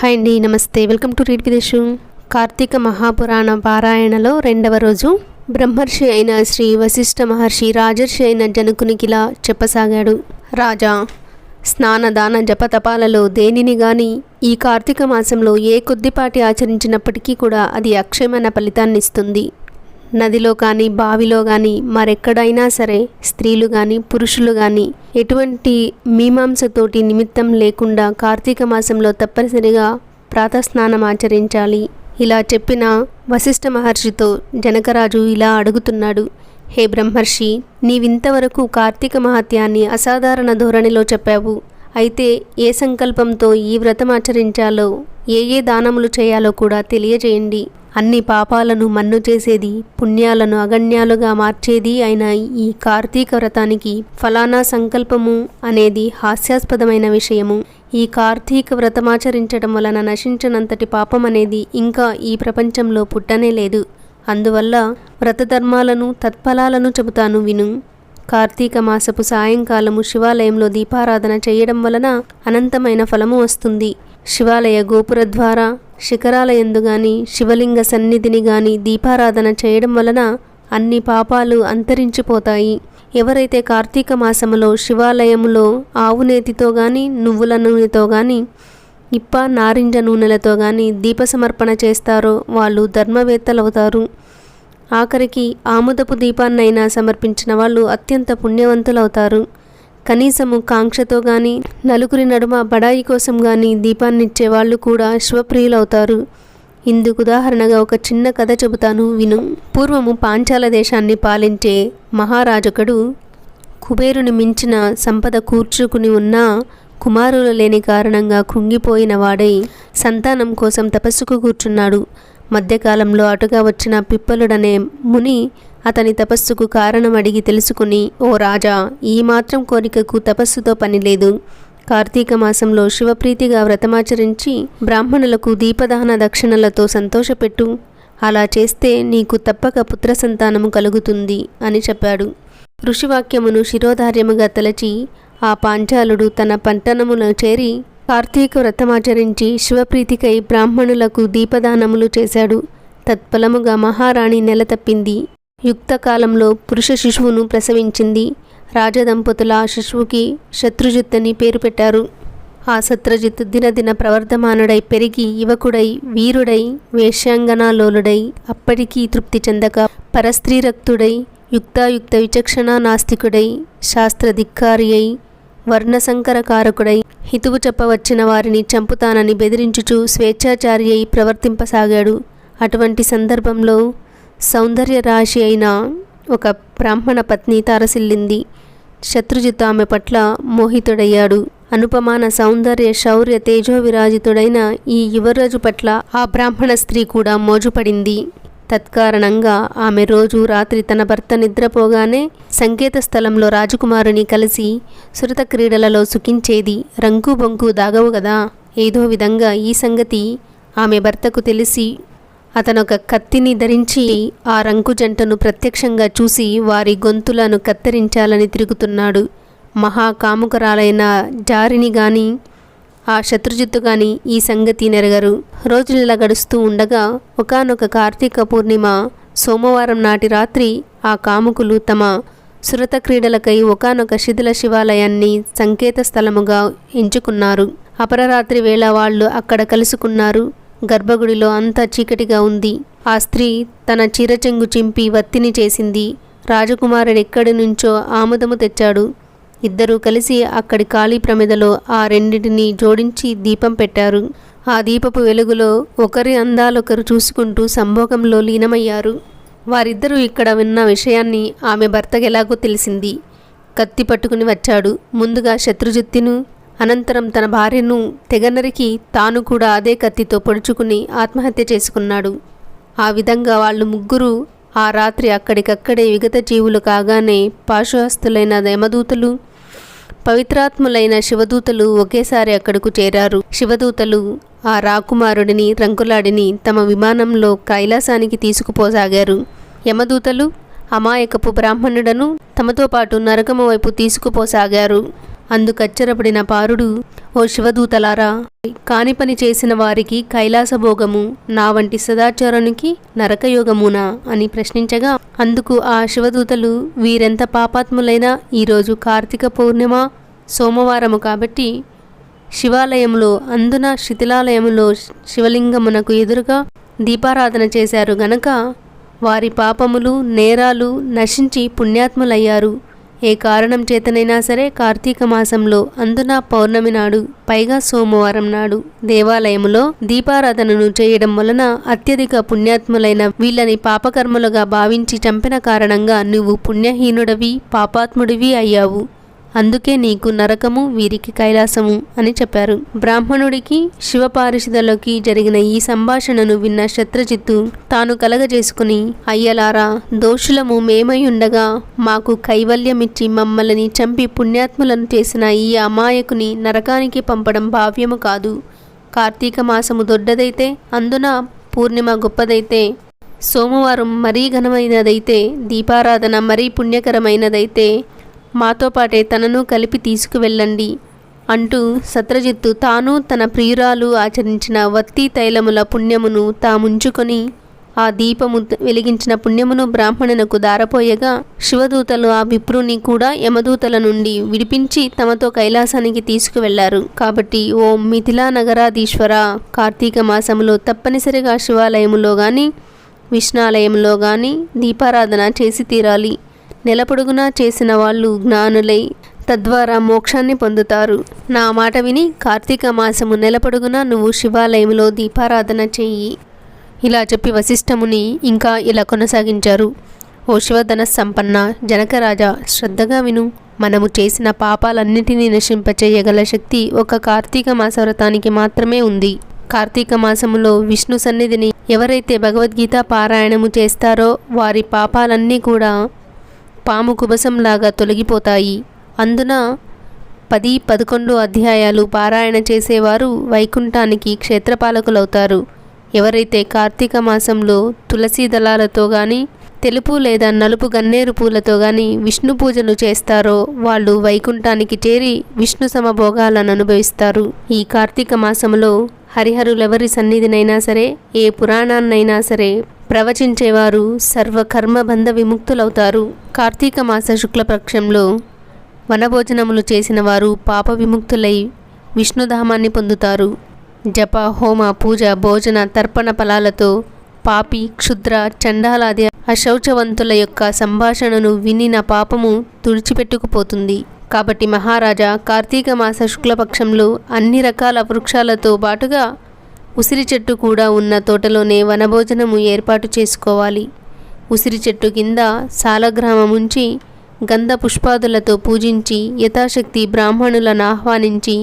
Hi అండి, నమస్తే. Welcome to రీడ్ విదేశు. కార్తీక మహాపురాణ పారాయణలో రెండవ రోజు బ్రహ్మర్షి అయిన శ్రీ వశిష్ఠ మహర్షి రాజర్షి అయిన జనకునికిలా చెప్పసాగాడు. రాజా, స్నానదాన జపతపాలలో దేనిని గాని ఈ కార్తీక మాసంలో ఏ కొద్దిపాటి ఆచరించినప్పటికీ కూడా అది అక్షయమైన ఫలితాన్నిస్తుంది. నదిలో కానీ బావిలో కానీ మరెక్కడైనా సరే స్త్రీలు కానీ పురుషులు కానీ ఎటువంటి మీమాంసతోటి నిమిత్తం లేకుండా కార్తీక మాసంలో తప్పనిసరిగా ప్రాతస్నానం ఆచరించాలి. ఇలా చెప్పిన వశిష్ఠ మహర్షితో జనకరాజు ఇలా అడుగుతున్నాడు. హే బ్రహ్మర్షి, నీవింతవరకు కార్తీక మహాత్యాన్ని అసాధారణ ధోరణిలో చెప్పావు. అయితే ఏ సంకల్పంతో ఈ వ్రతం ఆచరించాలో, ఏ దానములు చేయాలో కూడా తెలియజేయండి. అన్ని పాపాలను మన్ను చేసేది, పుణ్యాలను అగణ్యాలుగా మార్చేది అయిన ఈ కార్తీక వ్రతానికి ఫలానా సంకల్పము అనేది హాస్యాస్పదమైన విషయము. ఈ కార్తీక వ్రతమాచరించడం వలన నశించనంతటి పాపం అనేది ఇంకా ఈ ప్రపంచంలో పుట్టనే లేదు. అందువల్ల వ్రతధర్మాలను తత్ఫలాలను చెబుతాను విను. కార్తీక మాసపు సాయంకాలము శివాలయంలో దీపారాధన చేయడం వలన అనంతమైన ఫలము వస్తుంది. శివాలయ గోపుర ద్వారా శిఖరాలయందు గాని శివలింగ సన్నిధిని గాని దీపారాధన చేయడం వలన అన్ని పాపాలు అంతరించిపోతాయి. ఎవరైతే కార్తీక మాసములో శివాలయములో ఆవునేతితో గాని నువ్వుల నూనెతో గాని ఇప్ప నారింజ నూనెలతో గాని దీప సమర్పణ చేస్తారో వాళ్ళు ధర్మవేత్తలవుతారు. ఆఖరికి ఆముదపు దీపాన్నైనా సమర్పించిన వాళ్ళు అత్యంత పుణ్యవంతులవుతారు. కనీసము కాంక్షతో గాని నలుగురి నడుమ బడాయి కోసం గాని దీపాన్నిచ్చే వాళ్ళు కూడా శివప్రియులవుతారు. ఇందుకు ఉదాహరణగా ఒక చిన్న కథ చెబుతాను విను. పూర్వము పాంచాల దేశాన్ని పాలించే మహారాజుకడు కుబేరుని మించిన సంపద కూర్చుకుని ఉన్నా కుమారులు లేని కారణంగా కృంగిపోయిన వాడై సంతానం కోసం తపస్సుకు కూర్చున్నాడు. మధ్యకాలంలో అటుగా వచ్చిన పిప్పలుడనే ముని అతని తపస్సుకు కారణం అడిగి తెలుసుకుని, ఓ రాజా, ఈ మాత్రం కోరికకు తపస్సుతో పని లేదు. కార్తీక మాసంలో శివప్రీతిగా వ్రతమాచరించి బ్రాహ్మణులకు దీపదాన దక్షిణలతో సంతోషపెట్టు. అలా చేస్తే నీకు తప్పక పుత్ర సంతానము కలుగుతుంది అని చెప్పాడు. ఋషివాక్యమును శిరోధార్యముగా తలచి ఆ పాంచాలుడు తన పట్టణములో చేరి కార్తీక వ్రతమాచరించి శివప్రీతికై బ్రాహ్మణులకు దీపదానములు చేశాడు. తత్ఫలముగా మహారాణి నెల తప్పింది. యుక్తకాలంలో పురుష శిశువును ప్రసవించింది. రాజదంపతుల ఆ శిశువుకి శత్రుజిత్ అని పేరు పెట్టారు. ఆ శత్రుజిత్ దినదిన ప్రవర్ధమానుడై పెరిగి యువకుడై వీరుడై వేశ్యాంగనాలోలుడై అప్పటికీ తృప్తి చెందక పరస్త్రీరక్తుడై యుక్తాయుక్త విచక్షణ నాస్తికుడై శాస్త్రధిక్కారి అయి వర్ణసంకరకారకుడై హితువు చెప్పవచ్చిన వారిని చంపుతానని బెదిరించుచు స్వేచ్ఛాచారి అయి ప్రవర్తింపసాగాడు. అటువంటి సందర్భంలో సౌందర్య రాశి అయిన ఒక బ్రాహ్మణ పత్ని తారసిల్లింది. శత్రుజిత్ ఆమె పట్ల మోహితుడయ్యాడు. అనుపమాన సౌందర్య శౌర్య తేజో విరాజితుడైన ఈ యువరాజు పట్ల ఆ బ్రాహ్మణ స్త్రీ కూడా మోజుపడింది. తత్కారణంగా ఆమె రోజు రాత్రి తన భర్త నిద్రపోగానే సంకేత స్థలంలో రాజకుమారుని కలిసి సురత క్రీడలలో సుఖించేది. రంకు బొంకు దాగవు కదా. ఏదో విధంగా ఈ సంగతి ఆమె భర్తకు తెలిసి అతనొక కత్తిని ధరించి ఆ రంకు జంటను ప్రత్యక్షంగా చూసి వారి గొంతులను కత్తిరించాలని తిరుగుతున్నాడు. మహాకాముకరాలైన జారిని గాని ఆ శత్రుజిత్తు గాని ఈ సంగతి నెరగరు. రోజులిలా గడుస్తూ ఉండగా ఒకానొక కార్తీక పూర్ణిమ సోమవారం నాటి రాత్రి ఆ కాముకులు తమ సురత క్రీడలకై ఒకానొక శిథిల శివాలయాన్ని సంకేత స్థలముగా ఎంచుకున్నారు. అపరరాత్రి వేళ వాళ్ళు అక్కడ కలుసుకున్నారు. గర్భగుడిలో అంతా చీకటిగా ఉంది. ఆ స్త్రీ తన చీరచెంగు చింపి వత్తిని చేసింది. రాజకుమారుడు ఎక్కడి నుంచో ఆముదము తెచ్చాడు. ఇద్దరూ కలిసి అక్కడి ఖాళీ ప్రమిదలో ఆ రెండింటిని జోడించి దీపం పెట్టారు. ఆ దీపపు వెలుగులో ఒకరి అందాలొకరు చూసుకుంటూ సంభోగంలో లీనమయ్యారు. వారిద్దరూ ఇక్కడ విన్న విషయాన్ని ఆమె భర్తకు ఎలాగో తెలిసింది. కత్తి పట్టుకుని వచ్చాడు. ముందుగా శత్రుజిత్తును, అనంతరం తన భార్యను తెగనరికి తాను కూడా అదే కత్తితో పొడుచుకుని ఆత్మహత్య చేసుకున్నాడు. ఆ విధంగా వాళ్ళు ముగ్గురు ఆ రాత్రి అక్కడికక్కడే విగత జీవులు కాగానే పాశుహస్తులైన యమదూతలు, పవిత్రాత్ములైన శివదూతలు ఒకేసారి అక్కడకు చేరారు. శివదూతలు ఆ రాకుమారుడిని రంకులాడిని తమ విమానంలో కైలాసానికి తీసుకుపోసాగారు. యమదూతలు అమాయకపు బ్రాహ్మణుడను తమతో పాటు నరకము వైపు తీసుకుపోసాగారు. అందుకచ్చరపడిన పారుడు ఓ శివదూతలారా, కాని పని చేసిన వారికి కైలాసభోగము, నా వంటి సదాచారునికి నరకయోగమునా అని ప్రశ్నించగా, అందుకు ఆ శివదూతలు, వీరెంత పాపాత్ములైనా ఈరోజు కార్తీక పౌర్ణిమ సోమవారము కాబట్టి శివాలయంలో అందున శిథిలాలయంలో శివలింగమునకు ఎదురుగా దీపారాధన చేశారు గనక వారి పాపములు నేరాలు నశించి పుణ్యాత్ములయ్యారు. ఏ కారణం చేతనైనా సరే కార్తీక మాసంలో అందున పౌర్ణమి నాడు, పైగా సోమవారం నాడు దేవాలయములో దీపారాధనను చేయడం వలన అత్యధిక పుణ్యాత్ములైన వీళ్ళని పాపకర్మలుగా భావించి చంపిన కారణంగా నువ్వు పుణ్యహీనుడవి పాపాత్ముడివి అయ్యావు. అందుకే నీకు నరకము, వీరికి కైలాసము అని చెప్పారు. బ్రాహ్మణుడికి శివపారిషిదలోకి జరిగిన ఈ సంభాషణను విన్న శత్రుజిత్తు తాను కలగజేసుకుని, అయ్యలారా, దోషులము మేమై ఉండగా మాకు కైవల్యమిచ్చి మమ్మల్ని చంపి పుణ్యాత్ములను చేసిన ఈ అమాయకుని నరకానికి పంపడం భావ్యము కాదు. కార్తీక మాసము దొడ్డదైతే, అందున పూర్ణిమ గొప్పదైతే, సోమవారం మరీ ఘనమైనదైతే, దీపారాధన మరీ పుణ్యకరమైనదైతే మాతో పాటే తనను కలిపి తీసుకువెళ్ళండి అంటూ శత్రుజిత్తు తాను తన ప్రియురాలు ఆచరించిన వత్తి తైలముల పుణ్యమును తాముంచుకొని ఆ దీపము వెలిగించిన పుణ్యమును బ్రాహ్మణునకు దారపోయగా, శివదూతలు ఆ విప్రుని కూడా యమదూతల నుండి విడిపించి తమతో కైలాసానికి తీసుకువెళ్లారు. కాబట్టి ఓ మిథిలా నగరాధీశ్వర, కార్తీక మాసములో తప్పనిసరిగా శివాలయములో గాని విష్ణాలయంలో గాని దీపారాధన చేసి తీరాలి. నెలపొడుగునా చేసిన వాళ్ళు జ్ఞానులై తద్వారా మోక్షాన్ని పొందుతారు. నా మాట విని కార్తీక మాసము నెలపొడుగునా నువ్వు శివాలయంలో దీపారాధన చెయ్యి. ఇలా చెప్పి వశిష్ఠముని ఇంకా ఇలా కొనసాగించారు. ఓ శివధన సంపన్న జనకరాజా, శ్రద్ధగా విను. మనము చేసిన పాపాలన్నిటినీ నశింపచేయగల శక్తి ఒక కార్తీక మాస వ్రతానికి మాత్రమే ఉంది. కార్తీక మాసములో విష్ణు సన్నిధిని ఎవరైతే భగవద్గీత పారాయణము చేస్తారో వారి పాపాలన్నీ కూడా పాము కుబసంలాగా తొలగిపోతాయి. అందున 10-11 అధ్యాయాలు పారాయణ చేసేవారు వైకుంఠానికి క్షేత్రపాలకులవుతారు. ఎవరైతే కార్తీక మాసంలో తులసి దళాలతో గాని తెలుపు లేదా నలుపు గన్నేరు పూలతో గాని విష్ణు పూజలు చేస్తారో వాళ్ళు వైకుంఠానికి చేరి విష్ణు సమభోగాలను అనుభవిస్తారు. ఈ కార్తీక మాసంలో హరిహరులెవరి సన్నిధినైనా సరే, ఏ పురాణాన్నైనా సరే ప్రవచించేవారు సర్వకర్మబంధ విముక్తులవుతారు. కార్తీక మాస శుక్లపక్షంలో వనభోజనములు చేసిన వారు పాప విముక్తులై విష్ణుధామాన్ని పొందుతారు. జప హోమ పూజ భోజన తర్పణ ఫలాలతో పాపి క్షుద్ర చండాలాది అశౌచవంతుల యొక్క సంభాషణను వినిన పాపము తుడిచిపెట్టుకుపోతుంది. కాబట్టి మహారాజా, కార్తీక మాస శుక్లపక్షంలో అన్ని రకాల వృక్షాలతో బాటుగా ఉసిరి చెట్టు కూడా ఉన్న తోటలోనే వనభోజనము ఏర్పాటు చేసుకోవాలి. ఉసిరి చెట్టు కింద సాలగ్రామముంచి గంధ పుష్పాదులతో పూజించి యథాశక్తి బ్రాహ్మణులను ఆహ్వానించి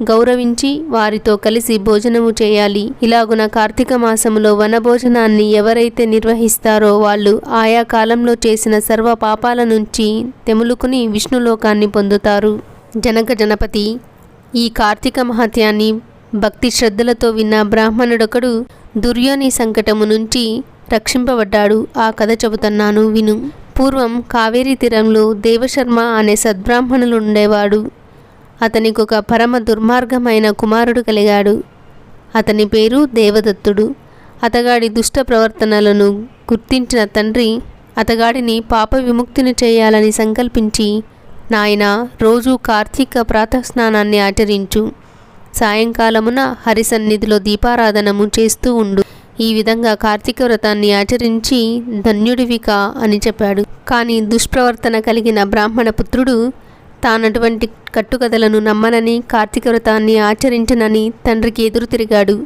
గౌరవించి వారితో కలిసి భోజనము చేయాలి. ఇలాగున కార్తీక మాసములో వనభోజనాన్ని ఎవరైతే నిర్వహిస్తారో వాళ్ళు ఆయా కాలంలో చేసిన సర్వ పాపాల నుంచి తెములుకుని విష్ణులోకాన్ని పొందుతారు. జనక జనపతి ఈ కార్తీక మహత్యాన్ని భక్తి శ్రద్ధలతో విన్న బ్రాహ్మణుడొకడు దుర్యోని సంకటము నుంచి రక్షింపబడ్డాడు. ఆ కథ చెబుతున్నాను విను. పూర్వం కావేరీ తీరంలో దేవశర్మ అనే సద్బ్రాహ్మణులు ఉండేవాడు. అతనికి ఒక పరమ దుర్మార్గమైన కుమారుడు కలిగాడు. అతని పేరు దేవదత్తుడు. అతగాడి దుష్ట ప్రవర్తనలను గుర్తించిన తండ్రి అతగాడిని పాప విముక్తిని చేయాలని సంకల్పించి, నాయనా, రోజు కార్తీక ప్రాతఃస్నానాన్ని ఆచరించు. సాయంకాలమున హరిసన్నిధిలో దీపారాధనము చేస్తూ ఉండు. ఈ విధంగా కార్తీక వ్రతాన్ని ఆచరించి ధన్యుడివికా అని చెప్పాడు. కానీ దుష్ప్రవర్తన కలిగిన బ్రాహ్మణ పుత్రుడు తానటువంటి కట్టుకథలను నమ్మనని కార్తీక వ్రతాన్ని ఆచరించనని తండ్రికి ఎదురు తిరిగాడు.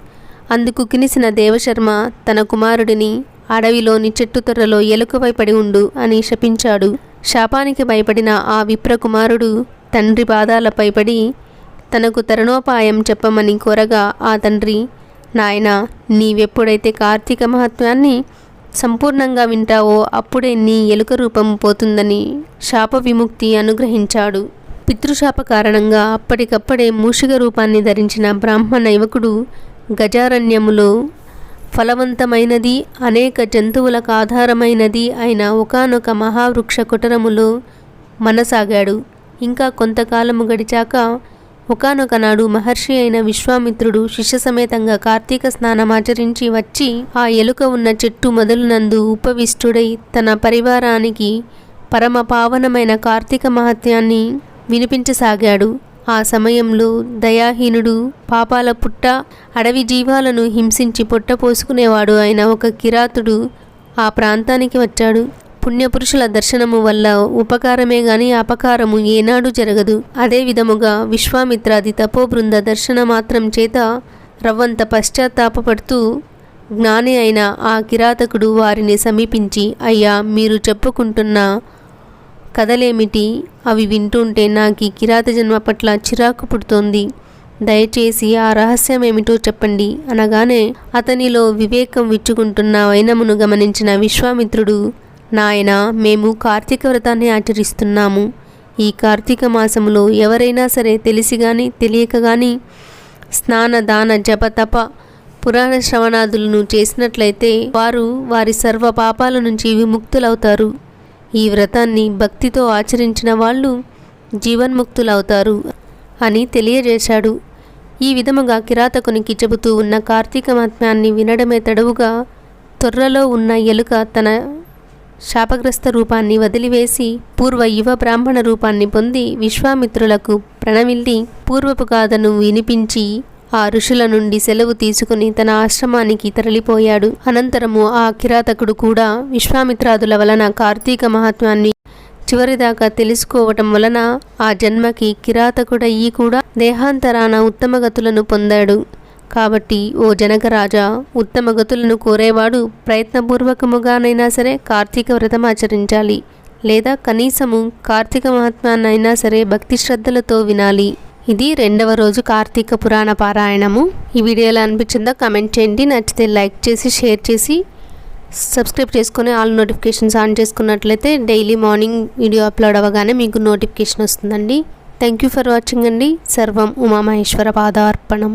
అందుకు కినిసిన దేవశర్మ తన కుమారుడిని అడవిలోని చెట్టు తొర్రలో ఎలుకపై పడి ఉండు అని శపించాడు. శాపానికి భయపడిన ఆ విప్రకుమారుడు తండ్రి పాదాలపై పడి తనకు తరుణోపాయం చెప్పమని కోరగా ఆ తండ్రి, నాయనా, నీవెప్పుడైతే కార్తీక మహత్వాన్ని సంపూర్ణంగా వింటావో అప్పుడే నీ ఎలుక రూపం పోతుందని శాప విముక్తి అనుగ్రహించాడు. పితృశాప కారణంగా అప్పటికప్పుడే మూషిక రూపాన్ని ధరించిన బ్రాహ్మణ యువకుడు గజారణ్యములో ఫలవంతమైనది అనేక జంతువులకు ఆధారమైనది అయిన ఒకానొక మహావృక్ష కుటరములో మనసాగాడు. ఇంకా కొంతకాలము గడిచాక ఒకానొకనాడు మహర్షి అయిన విశ్వామిత్రుడు శిష్య సమేతంగా కార్తీక స్నానమాచరించి వచ్చి ఆ ఎలుక ఉన్న చెట్టు మొదలునందు ఉపవిష్టుడై తన పరివారానికి పరమ పావనమైన కార్తీక మహత్యాన్ని వినిపించసాగాడు. ఆ సమయంలో దయాహీనుడు, పాపాల పుట్ట, అడవి జీవాలను హింసించి పొట్టపోసుకునేవాడు అయిన ఒక కిరాతుడు ఆ ప్రాంతానికి వచ్చాడు. పుణ్యపురుషుల దర్శనము వల్ల ఉపకారమే గాని అపకారము ఏనాడు జరగదు. అదే విధముగా విశ్వామిత్రాది తపోబృంద దర్శన మాత్రం చేత రవ్వంత పశ్చాత్తాపడుతూ జ్ఞాని అయిన ఆ కిరాతకుడు వారిని సమీపించి, అయ్యా, మీరు చెప్పుకుంటున్న కథలేమిటి? అవి వింటుంటే నాకు ఈ కిరాత జన్మ పట్ల చిరాకు పుడుతోంది. దయచేసి ఆ రహస్యమేమిటో చెప్పండి అనగానే అతనిలో వివేకం విచ్చుకుంటున్న వైనమును గమనించిన విశ్వామిత్రుడు, నాయనా, మేము కార్తీక వ్రతాన్ని ఆచరిస్తున్నాము. ఈ కార్తీక మాసములో ఎవరైనా సరే తెలిసి కానీ తెలియక కానీ స్నాన దాన జప తప పురాణ శ్రవణాదులను చేసినట్లయితే వారు వారి సర్వ పాపాల నుంచి విముక్తులవుతారు. ఈ వ్రతాన్ని భక్తితో ఆచరించిన వాళ్ళు జీవన్ముక్తులవుతారు అని తెలియజేశాడు. ఈ విధముగా కిరాతకునికి చెబుతూ ఉన్న కార్తీక మహాత్మ్యాన్ని వినడమే తడవుగా తొర్రలో ఉన్న ఎలుక తన శాపగ్రస్త రూపాన్ని వదిలివేసి పూర్వ యువ బ్రాహ్మణ రూపాన్ని పొంది విశ్వామిత్రులకు ప్రణమిల్లి పూర్వపు గాథను వినిపించి ఆ ఋషుల నుండి సెలవు తీసుకుని తన ఆశ్రమానికి తరలిపోయాడు. అనంతరము ఆ కిరాతకుడు కూడా విశ్వామిత్రాదుల వలన కార్తీక మహాత్మ్యాన్ని చివరిదాకా తెలుసుకోవటం వలన ఆ జన్మకి కిరాతకుడయ్యి కూడా దేహాంతరాన ఉత్తమగతులను పొందాడు. కాబట్టి ఓ జనకరాజా, ఉత్తమ గతులను కోరేవాడు ప్రయత్నపూర్వకముగానైనా సరే కార్తీక వ్రతం ఆచరించాలి, లేదా కనీసము కార్తీక మహాత్మ్యాన్నైనా సరే భక్తి శ్రద్ధలతో వినాలి. ఇది 2వ రోజు కార్తీక పురాణ పారాయణము. ఈ వీడియోలో అనిపించిందో కామెంట్ చేయండి. నచ్చితే లైక్ చేసి షేర్ చేసి సబ్స్క్రైబ్ చేసుకొని ఆల్ నోటిఫికేషన్స్ ఆన్ చేసుకున్నట్లయితే డైలీ మార్నింగ్ వీడియో అప్లోడ్ అవ్వగానే మీకు నోటిఫికేషన్ వస్తుందండి. థ్యాంక్ యూ ఫర్ వాచింగ్ అండి. సర్వం ఉమామహేశ్వర పాదార్పణం.